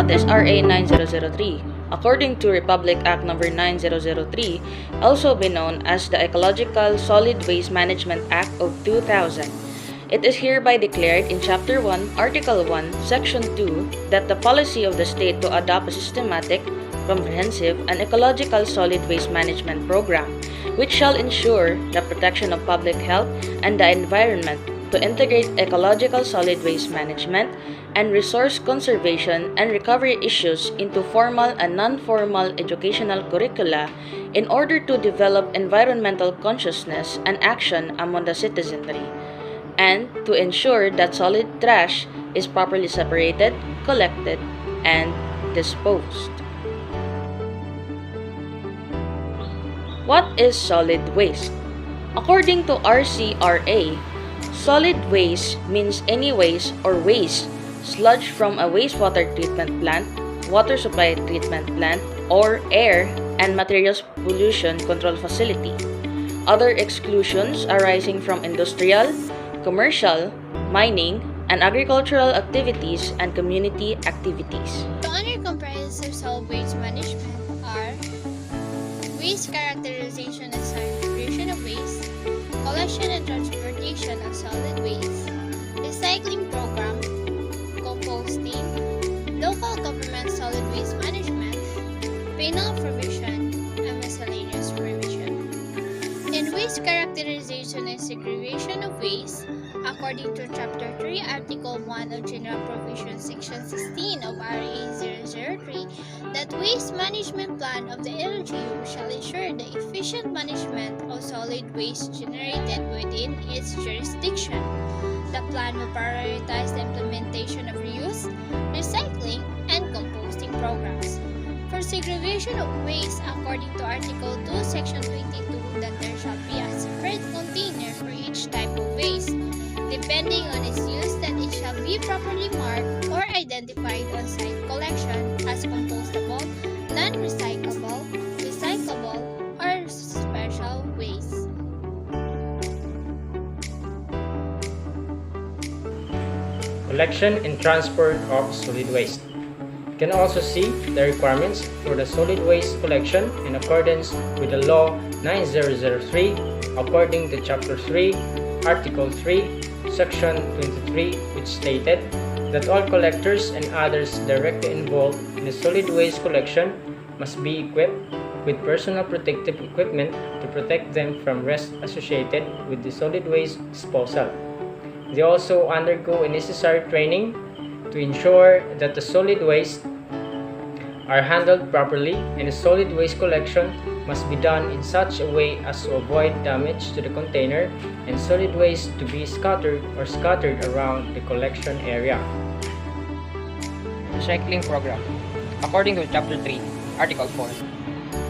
What is RA 9003? According to Republic Act No. 9003, also be known as the Ecological Solid Waste Management Act of 2000, it is hereby declared in Chapter 1, Article 1, Section 2, that the policy of the state to adopt a systematic, comprehensive, and ecological solid waste management program, which shall ensure the protection of public health and the environment, to integrate ecological solid waste management and resource conservation and recovery issues into formal and non-formal educational curricula in order to develop environmental consciousness and action among the citizenry, and to ensure that solid trash is properly separated, collected, and disposed. What is solid waste? According to RCRA, solid waste means any waste or waste sludge from a wastewater treatment plant, water supply treatment plant, or air and materials pollution control facility. Other exclusions arising from industrial, commercial, mining, and agricultural activities and community activities. The under comprehensive solid waste management are waste characterization and segregation of waste, collection and transportation of solid waste, recycling program, composting, local government solid waste management, penal provision, and miscellaneous provision. In waste characterization and segregation of waste, according to Chapter 3, Article 1 of General Provision, Section 16 of RA 003, that waste management plan of the LGU shall ensure the efficient management of solid waste generated within its jurisdiction. The plan will prioritize the implementation of reuse, recycling, and composting programs. For segregation of waste, according to Article 2, Section 22, that there shall be a separate container for each type of waste, depending on its use, that it shall be properly marked or identified on site collection as compostable, non-recyclable, recyclable, or special waste. Collection and transport of solid waste. You can also see the requirements for the solid waste collection in accordance with the Law 9003 according to Chapter 3, Article 3, Section 23, which stated that all collectors and others directly involved in the solid waste collection must be equipped with personal protective equipment to protect them from risks associated with the solid waste disposal. They also undergo a necessary training to ensure that the solid waste are handled properly, and the solid waste collection must be done in such a way as to avoid damage to the container and solid waste to be scattered around the collection area. Recycling program. According to Chapter 3, Article 4,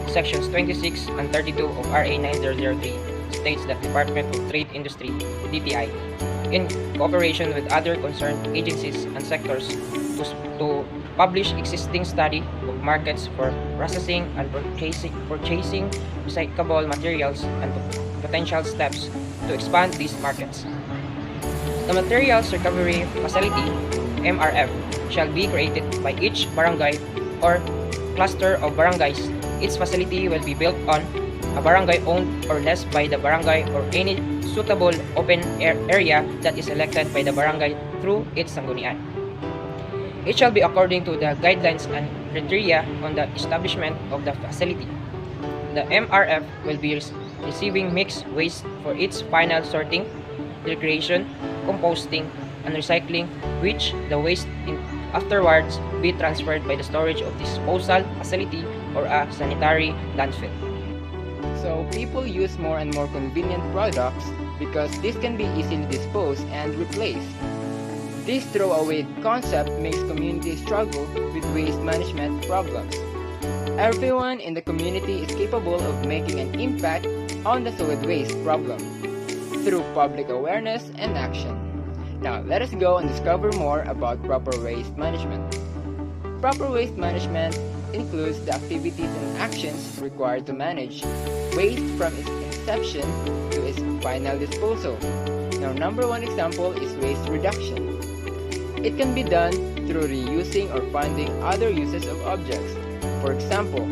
Sections 26 and 32 of RA 9003 states that Department of Trade Industry, DTI, in cooperation with other concerned agencies and sectors to publish existing study of markets for processing and purchasing recyclable materials and potential steps to expand these markets. The Materials Recovery Facility, MRF, shall be created by each barangay or cluster of barangays. Its facility will be built on a barangay owned or leased by the barangay or any suitable open area that is selected by the barangay through its sanggunian. It shall be according to the guidelines and criteria on the establishment of the facility. The MRF will be receiving mixed waste for its final sorting, recreation, composting, and recycling, which the waste afterwards be transferred by the storage of disposal facility or a sanitary landfill. So people use more and more convenient products because this can be easily disposed and replaced. This throwaway concept makes communities struggle with waste management problems. Everyone in the community is capable of making an impact on the solid waste problem through public awareness and action. Now let us go and discover more about proper waste management. Proper waste management includes the activities and actions required to manage waste from its inception to its final disposal. Now, number one example is waste reduction. It can be done through reusing or finding other uses of objects. For example,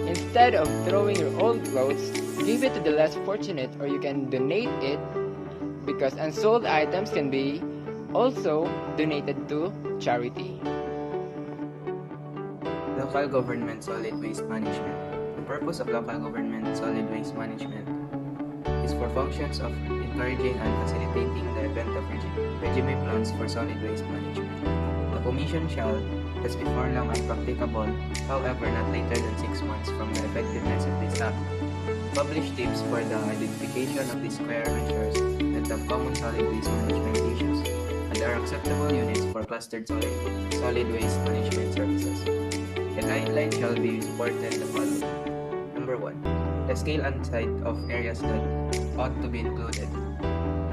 instead of throwing your old clothes, give it to the less fortunate, or you can donate it, because unsold items can be also donated to charity. Local government solid waste management. The purpose of local government solid waste management is for functions of encouraging and facilitating the event of regime plans for solid waste management. The Commission shall, as before long as practicable, however not later than 6 months from the effectiveness of this act, publish tips for the identification of the square measures that have common solid waste management issues and are acceptable units for clustered solid waste management services. The guideline shall be supported the following. Number 1. The scale and size of areas that ought to be included.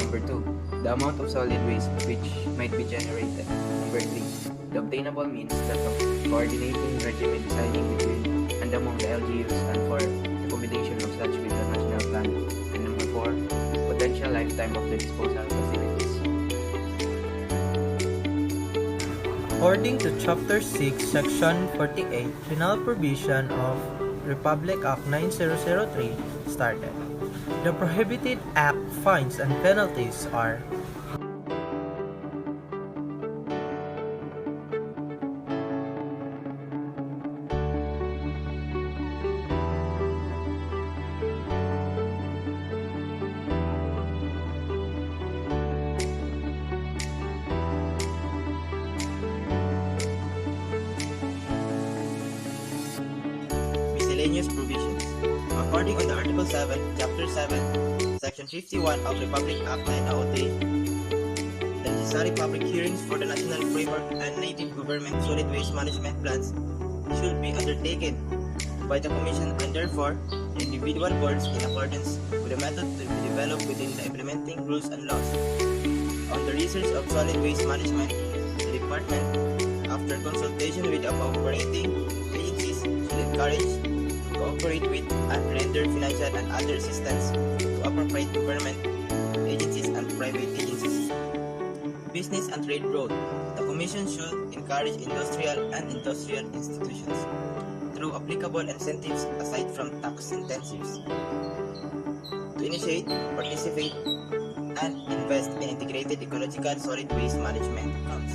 Number 2. The amount of solid waste which might be generated. Number 3. The obtainable means that of coordinating regime deciding between and among the LGUs and for the combination of such with the national plan. And number 4. Potential lifetime of the disposal facilities. According to Chapter 6, Section 48, Penal Provision of Republic Act 9003 started. The prohibited act fines and penalties are Miscellaneous provisions. According to Article 7, Chapter 7, Section 51 of Republic Act 9003, the necessary public hearings for the national framework and native government solid waste management plans should be undertaken by the Commission, and therefore the individual boards in accordance with the method to be developed within the implementing rules and laws. On the research of solid waste management, the Department, after consultation with the cooperating agencies, should encourage, cooperate with, and render financial and other assistance to appropriate government agencies and private agencies. Business and trade growth. The Commission should encourage industrial and industrial institutions through applicable incentives aside from tax incentives to initiate, participate, and invest in integrated ecological solid waste management programs.